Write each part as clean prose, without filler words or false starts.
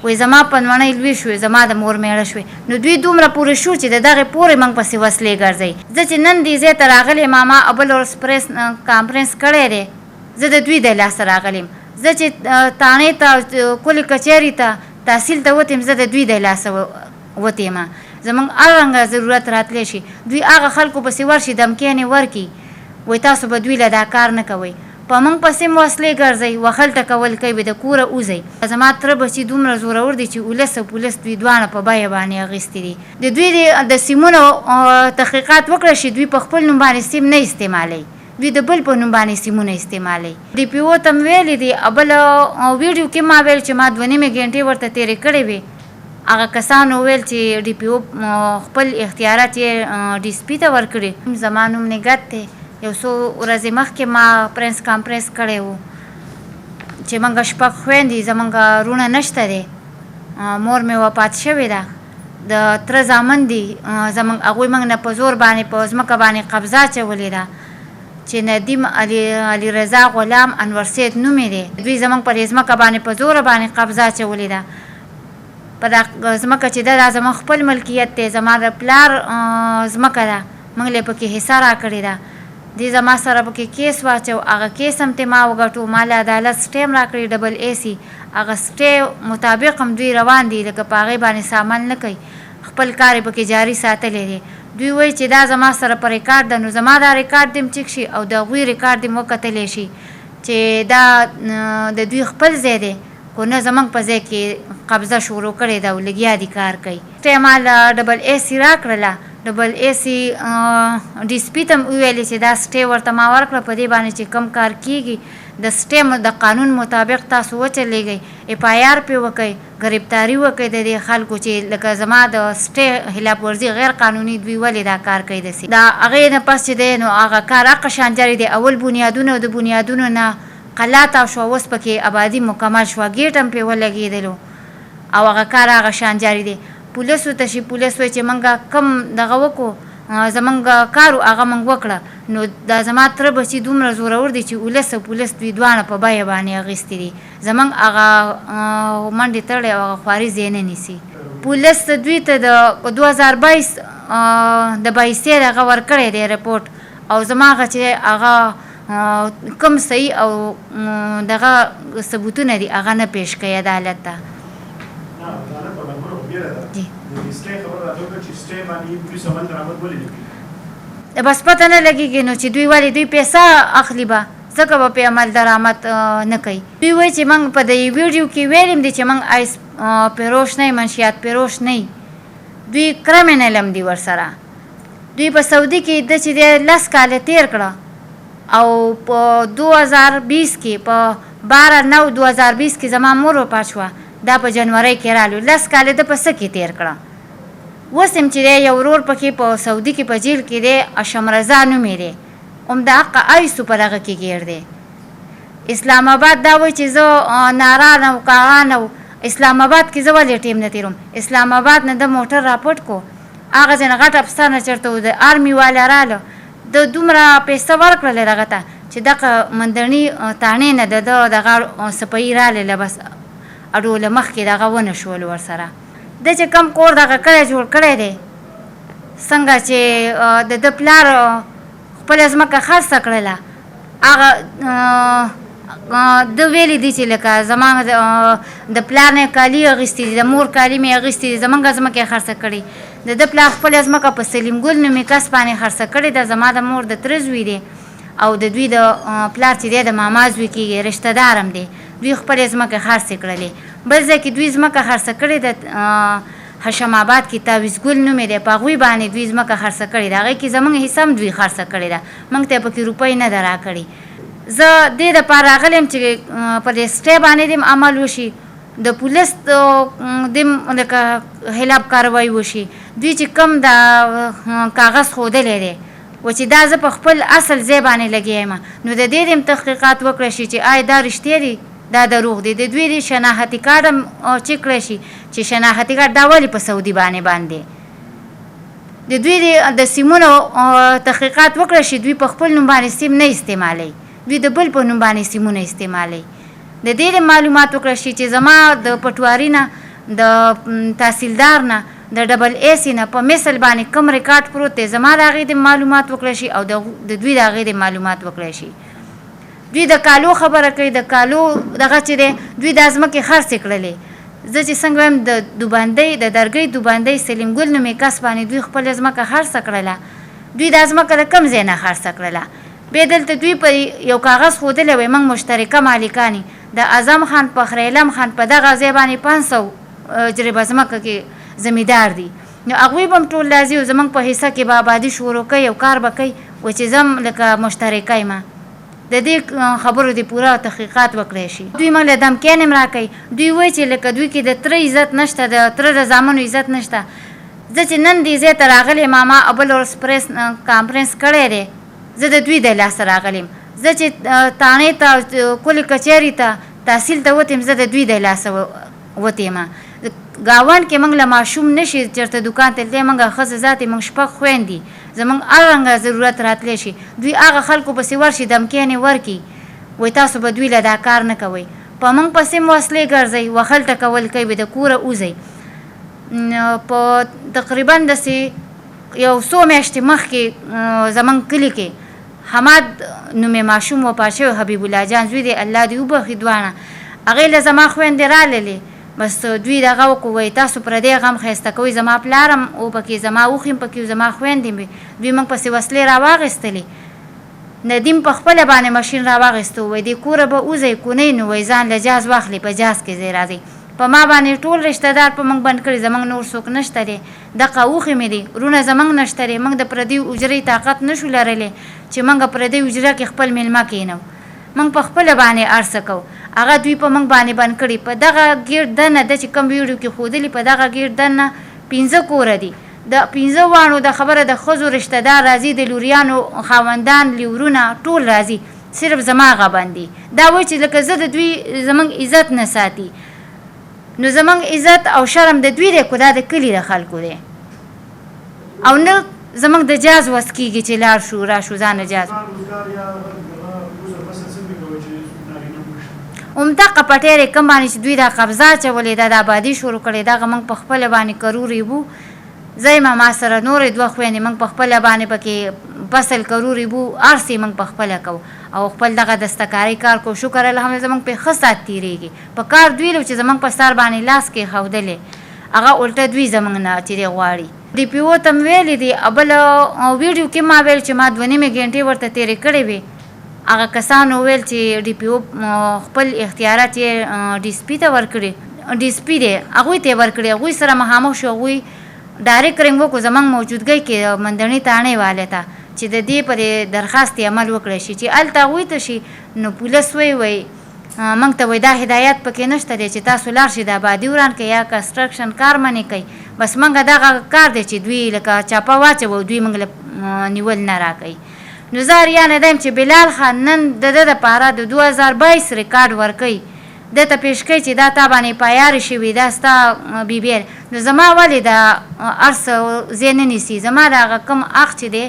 وایي زما پنوڼۍ لوی شوې، زما د مور میړه شوې. نو دوی دومره پورې شو چې د دغې پورې موږ پسې وسلې ګرځئ. زه چې نن دې ځای ته راغلی ما بل ورځ پریس کانفرنس کړی دی، زه د دوی د لاسه راغلی یم. زه چې تاڼې ته کلي کچهري ته تحصیل ته وتیم، زه د دوی د لاسه وتې یم. زموږ هر رنګه ضرورت راتلی شي، دوی هغه خلکو پسې ورشي دمکیانې ورکړي، وایي تاسو به دوی له دا کار نه کوئ، په موږ پسې م وسلې ګرځئ، وهل ټکول کوي، د کوره وځئ. زما تره بچي دومره زورور دي چې ولس او پولیس دوی دواړه په بیه باندې اخیستي دي. د دوی د سیمونو تحقیقات وکړه شي، دوی په خپل نوم باندې سیم نه استعمالوي، دوی د بل په نوم باندې سیمونه استعمالوي. ډي پي او ته م ویلي دي، بل ویډیو کې ما ویل چې ما 2.5 غنټې ورته تېرې کړې وې. هغه کسانو ویل چې ډي پي او خپل اختیارات یې ډي اس پي ته ورکړي. زما نوم نګهت دی. یو څو ورځې مخکې ما پرنس کانفرنس کړی و چې موږ 6 خویندې، زموږ وروڼه نشته دی، مور مې وفات شوې ده، د تره زامن دي زموږ، هغوی موږ نه په زور باندې په ځمکه باندې قبضه اچولې ده چې ندیم علي رضا غلام انور سید نوم یې دی. دوی زموږ پر ځمکه باندې په زوره باندې قبضه اچولې ده. په دا ځمکه چې ده دا زموږ خپل ملکیت دی، زما د پلار ځمکه ده، موږ له پکې حصه راکړې ده. دې زما سره پکې کیس واچو، هغه کیس هم ته ما وګټو، ما له عدالت سټیم راکړی ډبل اے سي، هغه سټې مطابق هم دوی روان دي، لکه په هغې باندې سامان نه کوي، خپل کار یې پکې جاري ساتلی دی. دوی وایي چې دا زما سره په ریکارډ ده، نو زما دا ریکارډ دې م چک شي او د هغوی ریکارډ دې م وکتلی شي چې دا د دوی خپل ځای دی، خو نه زموږ په ځای کې قبضه شروع کړې ده او لګیا دي کار کوي. سټې ما له ډبل اے سي راکړله، ډبل اے سي ډي اس پي ته م وویلې چې دا سټې ورته ما ورکړه، په دې باندې چې کم کار کیږي د سټې د قانون مطابق تاسو وچلېږئ، اف آی آر پې وکئ، ګرفتاري وکئ د دې خلکو چې لکه زما د سټې خلاف ورزي غیر قانوني دوی ولې دا کار کوي داسې. دا هغې نه پس چې دی نو هغه کار حقه شان جاري دی. اول بنیادونه د بنیادونو نه قلا تاو شوه، اوس پکې آبادي مکمل شوه، ګیټ هم پې ولګېدلو او هغه کار هغه شان جاري دی. پولیسو ته شي، پولیس وایي چې موږ کم دغه وکړو، زموږ کار هغه موږ وکړه. نو دا زما تره بچي دومره زورور دي چې ولس او پولیس دوی دواړه په بیه باندې اخیستي دي. زموږ هغه منډې تړې او هغه خواري ځای نه نیسي. پولیس دوی ته د 2022 د 22 دغه ورکړی دی رپورټ، او زما هغه چې هغه کم صحیح او دغه ثبوتونه دي هغه نه پیش کوي عدالت ته. بس پته نه لګېږي نو چې دوی ولې دوی پیسه اخلي به ځکه به پې عمل درآمد نه کوي. دوی وایي چې موږ په دې ویډیو کې ویلیم دي چې موږ ایس پیروش نه یو، منشیات پیروش نه یو، دوی کرمینل هم دي ورسره. دوی په سعودي کې د چې دی 10 کاله تېر کړه او په 2020 کې په 12/9/2020 کې زما مور وفات شوه، دا په جنورۍ کې رالو. 10 کاله د په څه کې تېر کړه. اوس هم چې دی یو ورور پکې په سعودي کې په جیل کې دی، اشم رضا نوم یې دی، همدا حقه ایسو په دغه کې ګیر دی. اسلام آباد دا وایي چې زه ناران او کاغان او اسلام آباد کې زه ولې ټیم نه تېروم. اسلام آباد نه د موټر راپورټ کو، هغه ځای نه غټ افسر نه چېرته و، د آرمي والا راله، د دومره پیسه ورکړله دغه ته چې دغه مندړني تاڼې نه د ده دغه سپهي رالله، بس اډوله مخکې دغه ونه شول ورسره. د چې کم کور دغه کړی جوړ کړی دی، څنګه چې د ده پلار خپله ځمکه خرڅه کړله، هغه ده ویلي دي چې لکه زما د پلار نه کالي اخیستي دي، د مور کالي مې اخیستي دي، زموږ ځمکه یې خرڅه کړې. د ده پلار خپله ځمکه په سلیم ګل نومې کس باندې خرڅه کړې ده. زما د مور د تره زوی دی او د دوی د پلار چې دی د ماما زوی کېږي، رشته دار هم دی. دوی خپلې ځمکې خرڅې کړلې. بل ځای کې دوی ځمکه خرڅه کړې ده، حشم آباد کې تعویض ګل نوم یې دی، په هغوی باندې دوی ځمکه خرڅه کړې ده. هغې کې زموږ حصه هم دوی خرڅه کړې ده، موږ ته یې پکې روپۍ نه ده راکړې. زه دې دپاره راغلی یم چې په دې سټې باندې دې عمل وشي، د پولیس دې لکه خلاف کاروایي وشي. دوی چې کم د کاغذ ښودلی دی و چې دا زه په خپل اصل ځای باندې لګیا یم، نو د دې دې تحقیقات وکړی شي چې آیا دا رښتیا دي، دا دروغ دی. د دوی د شناختي کارډ هم چک کړی شي چې شناختي کارډ دا ولې په سعودي باندې د دوی د سیمونو تحقیقات وکړی شي. دوی په خپل نوم باندې سیم نه استعمالوي، دوی د بل په نوم باندې سیمونه استعمالوي. د دې معلومات وکړی شي چې زما د پټواري نه د تحصیلدار نه د ډبل ای سی نه په مثل باندې کم ریکارډ پروت دی زما د هغې د معلومات وکړی شي او د دوی د هغې د معلومات وکړی شي. دوی د کالو خبره کوي، د کالو دغه چې دی دوی دا ځمکې خرڅې کړلې. زه چې څنګه وایم د دوبندۍ د درګۍ دوبندۍ سلیم ګل نومې کس باندې دوی خپله ځمکه خرڅه کړله. دوی دا ځمکه د کم ځای نه خرڅه کړله. بیا دلته دوی په یو کاغذ ښودلی وی موږ مشترکه مالکان د اعظم خان فخرعلم خان په دغه ځای باندې 500 جریبه ځمکه کې زمیندار دي. نو هغوی به هم ټول راځي او زموږ په حصه کې به آبادي شروع کوي او کار به کوي و چې زم لکه مشترکه یم. د دې خبرو د پوره تحقیقات وکړی شي. دوی موږ له دمکیان هم راکوي. دوی وایي چې لکه دوی کې د تره عزت نشته، د تره د زامنو عزت نشته. زه چې نن دې ځای ته راغلی ماما بل ورځ پریس کانفرنس کړی دی، زه د دوی د لاسه راغلیم. زه چې تاڼې ته کلي کچهري ته تحصیل ته وتیم زه د دوی د لاسه وتیم. ګاونډ کې موږ له ماشوم نشي چېرته دوکان ته تللی، موږ ښځې ذاتې موږ شپږ خویندې، زموږ هر رنګه ضرورت راتلی شي. دوی هغه خلکو پسې ورشي دمکیانې ورکړي وایي تاسو به دوی له دا کار نه کوئ. په موږ پسې هم وسلې ګرځئ، وخل ټکول کوي، د کوره وځئ. په تقریبا داسې یو څو میاشتې مخکې زموږ کلي کې حماد نومې ماشوم وفات شوی، حبیب الله جان زوی دی، الله دې وبخي دواړه. هغې له زما خویندې راللې، بس دوی دغه وکړو وایي تاسو پردی غم ښایسته کوئ. زما پلار هم و پکې، زما اوښې هم پکې، زما خویندې مې دوی موږ پسې وسلې راواخیستلې. ندیم په خپله باندې ماشین راواخیستو، وایي دې کوره به وځئ کونی نو وایي ځان له جاز واخلي، په جاز کې ځای راځئ. په ما باندې ټول رشته دار په موږ بند کړي، زموږ نور څوک نشته دی. دغه اوښې مې دي، وروڼه زموږ نشته دی. موږ د پردي حجرې طاقت نشو لرلی چې موږ پردي حجره کې خپل میلمه کښېنو. موږ په خپله باندې هر څه کوو. هغه دوی په موږ باندې بند کړي. په دغه ګیرد دننه ده چې کوم ویډیو کې ښودلي، په دغه ګیرد دننه 15 کوره دي. د 15 واڼو د خبره د ښځو رشته دار راځي، د لوریانو خاوندان لیورونه ټول راځي، صرف زما هغه باندې دا وایي چې لکه زه د دوی زموږ عزت نه ساتي. نو زموږ عزت او شرم د دوی دی، کو دا د کلي د خلکو دی. او نه زموږ د جاز وس کېږي چې لاړ شو راشو ځانه جاز. همدغه پټیرې کوم باندې چې دوی دا قبضه اچولې ده، د آبادي شروع کړې، دغه موږ په خپله باندې کرورې وو. زه یم ما سره نورې 2 خویندې، موږ په خپله باندې پکې فصل کرورې وو، هر څه موږ په خپله کوو او خپل دغه دستکارۍ کار کوو. شکر الحمد زموږ پې ښه ساعت تېرېږي. په کار دوی لو چې زموږ په سر باندې لاس کېښودلی، هغه الټه دوی زموږ نه چې دی غواړي. ډي پي او ته م ویلي دي، بل ویډیو کې ما ویل چې ما 2.5 غنټې ورته تېرې کړې وې. هغه کسانو ویل چې ډي پي او خپل اختیارات یې ډي اس پي ته ورکړي، ډي اس پي دی هغوی ته یې ورکړي. هغوی سره مخامخ شو، هغوی ډایرکټ رنګ وکړو زموږ موجودګۍ کې مندڼي تاڼې والې ته چې د دې پرې درخواست عمل وکړی شي. چې هلته هغوی ته شي نو پولیس وایي موږ ته وایي دا هدایت پکې نشته دی چې تاسو لاړ شئ د آبادي وران کړئ یا کنسټرکشن کار منې کوئ. بس موږ دغه کار دی چې دوی لکه چاپه واچوو، دوی موږ له نیول نه راکوي. نو زه اریانه ده یم چې بلال خان نن د ده دپاره د 2022 ریکارډ ورکوي، ده ته پیش کوي چې دا تا باندې پایارې شوي، دا ستا بیبی. نو زما ولې دا هر څه ځای نه نیسي؟ زما د هغه کوم حق چې دی،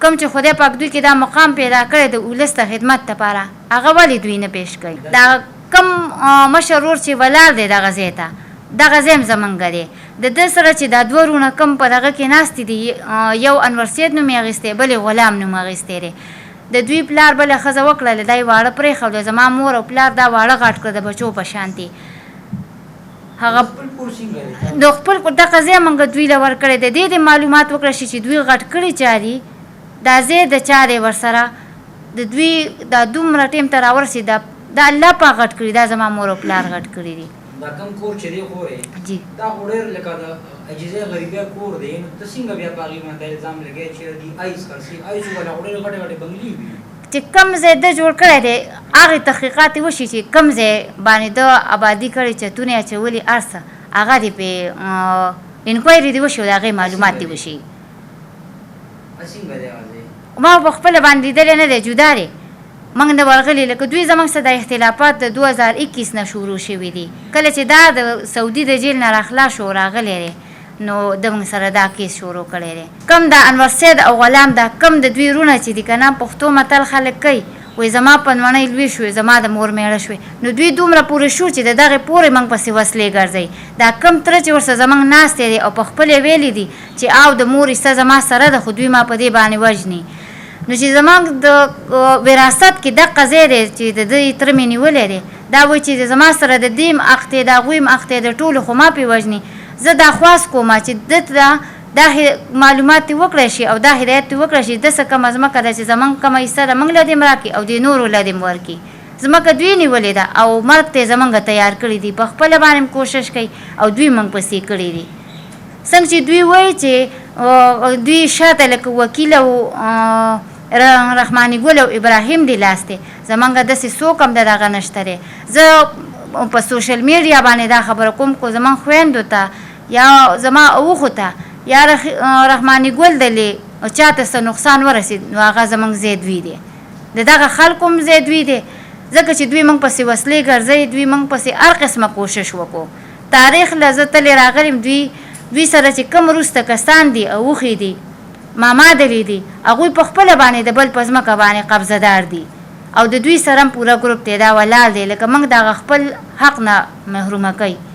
کوم چې خدای پاک دوی کې دا مقام پیدا کړی د ولس ته خدمت دپاره، هغه ولې دوی نه پیش کوي؟ دا کوم مشر ورور چې ولاړ دی دغه ځای ته، دغه ځای هم زمونږ دی. د ده سره چې دا 2 وروڼه کوم په دغه کې ناستې دي، یو انور سید نوم یې اخیستی، بل یې غلام نوم اخیستی دی. د دوی پلار بله ښځه وکړله، دا یې واړه پرېښوده. زما مور او پلار دا واړه غټ کړه د بچو په شانتې. هغه د خپل دغه ځای موږ دوی له ورکړی. د دې د معلومات وکړه شي چې دوی غټ کړي چا دي، دا ځای د چا دی ورسره، د دوی دا دومره ټیم ته راورسېد، دا الله پاک غټ کړي، دا زما مور او پلار غټ کړي دي. دا کوم کور چې دی خورې جی دا خو ډېر لکه د عجیزه غریبه کور دی، نو ته څنګه بیا په هغې باندې الزام لګوې چې دی ایس خرڅي ایس ولا خو ډېرې غټې غټې بنګلې وي چې کوم ځای ده جوړ کړی دی، هغې تحقیقات یې وشي چې کوم ځای باندې ده آبادي کړې، چتونه یې اچولي، هر څه هغه دې پې انکوایري دې وشي او د هغې معلومات دې وشي. څنګه دی هغه ځای؟ ما په خپله باندې لیدلی نه دی، جدا دی. موږ نه ورغلي، لکه دوی زموږ سره د اختلافات د 2021 نه شروع شوي دي. کله چې دا د سعودي د جیل نه راخلاص شو راغلی دی، نو د موږ سره دا کیس شروع کړی دی. کم د انور سید او غلام دا کم د دوی وروڼه چې دي که نه، پښتو متل خلک کوي وایي زما پنوڼۍ لوی شوې زما د مور میړه شوې. نو دوی دومره پورې شو چې د دغې پورې موږ پسې وسلې ګرځوي. دا کم تره چې ورسره زموږ ناستې دی او په خپل یې ویلي دي چې او د مور حصه زما سره ده خو دوی ما په دې باندې وژني. نو چې زموږ د وراثت کې دقه ځای دی چې د دوی تره مې نیولی دی دا وایي چې زما سره د دې م اخ دی د هغوی م اخ دی د ټولو خو ما پې وژني. زه دا خواست کوم چې ده ته دا معلومات یې وکړی شي او دا هدایت یې وکړی شي داسې کومه ځمکه ده چې زموږ کومه حصه ده موږ له دې م راکړي او د نورو له دې م ورکړي. ځمکه دوی نیولې ده او مرګ ته یې زموږ تیار کړي دي په خپله باندې کوشش کوي او دوی موږ پسې کړي دي. څنګه چې دوی وایي چې دوی شاته لکه وکیل او رحماني ګل او ابراهیم دی لاس دی زمونږ داسې څوک هم د دغه نشته دی. زه په سوشل میډیا باندې دا خبره کوم کو زمونږ خویندو ته یا زما اوښو ته یا رحماني ګل دلې چاته څه نقصان ورسېد نو هغه زمونږ ځای دوی دی د دغه خلکو هم ځای دوی دی ځکه چې دوی موږ پسې وسلې ګرځوي دوی موږ پسې هر قسمه کوشش وکړو. تاریخ له زه تلې راغلم دوی سره چې کوم وروسته کسان دي او اوښې دي ماما دلی دي هغوی په خپله باندې د بل په ځمکه باندې قبضه دار دي او د دوی سره هم پوره ګروپ دی دا ولاړ دی لکه موږ د هغه خپل حق نه محرومه کوي.